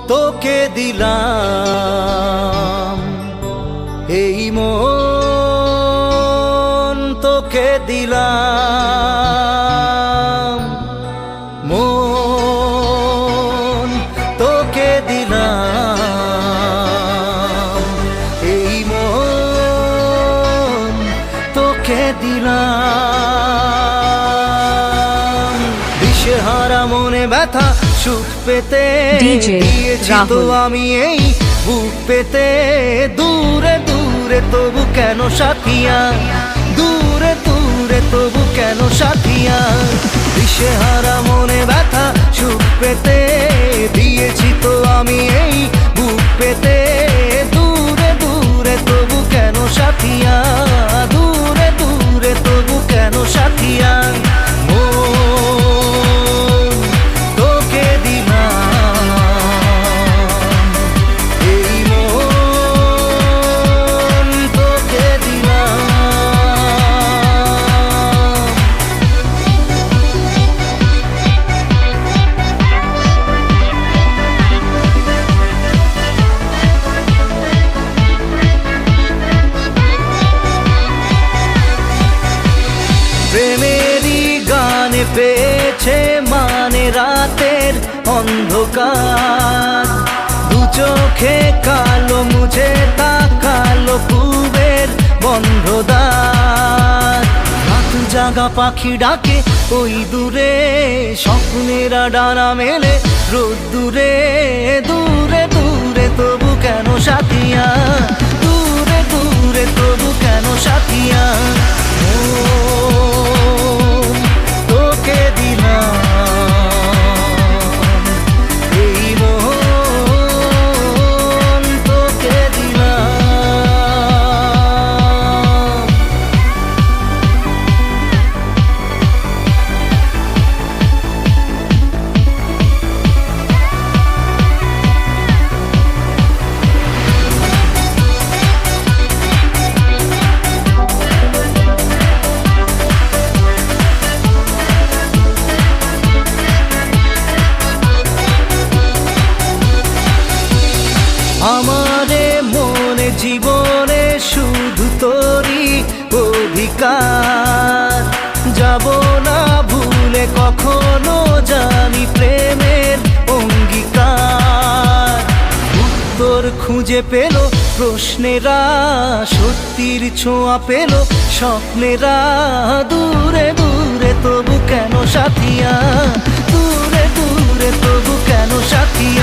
তোকে দিলাম এই মন, তোকে দিলাম মন, তোকে দিলাম এই মন, তোকে দিলাম। দিশেহারা মনে ব্যথা সুখ পেতে দিয়েছি তো আমি এই বুক পেতে। দূরে দূরে তবু কেন সাথিয়া, দূরে দূরে তবু কেন সাথিয়া। দিশেহারা মনে ব্যথা সুখ পেতে দিয়েছি তো আমি এই বুক পেতে। দূরে দূরে তবু কেন সাথিয়া, দূরে দূরে তবু কেন সাথিয়া। প্রেমেরই গানে পেয়েছে মানে রাতের অন্ধকার। দু চোখে কালো মুছে তাকালো পূবের বন্ধ দ্বার। রাত জাগা পাখি ডাকে ওই দূরে, স্বপ্নেরা ডানা মেলে রোদ্দুরে। দূরে দূরে তবু কেন সাথিয়া, দূরে দূরে তবু কেন সাথিয়া। তোকে দিলাম এই মন, তোকে দিলাম। আমারে মনে জীবনে শুধু তোরই অধিকার। যাব না ভুলে কখনো জানি প্রেমের অঙ্গীকার। উত্তর খুঁজে পেল প্রশ্নেরা, সত্যির ছোঁয়া পেল স্বপ্নেরা। দূরে দূরে তবু কেন সাথিয়া, দূরে দূরে তবু কেন সাথিয়া।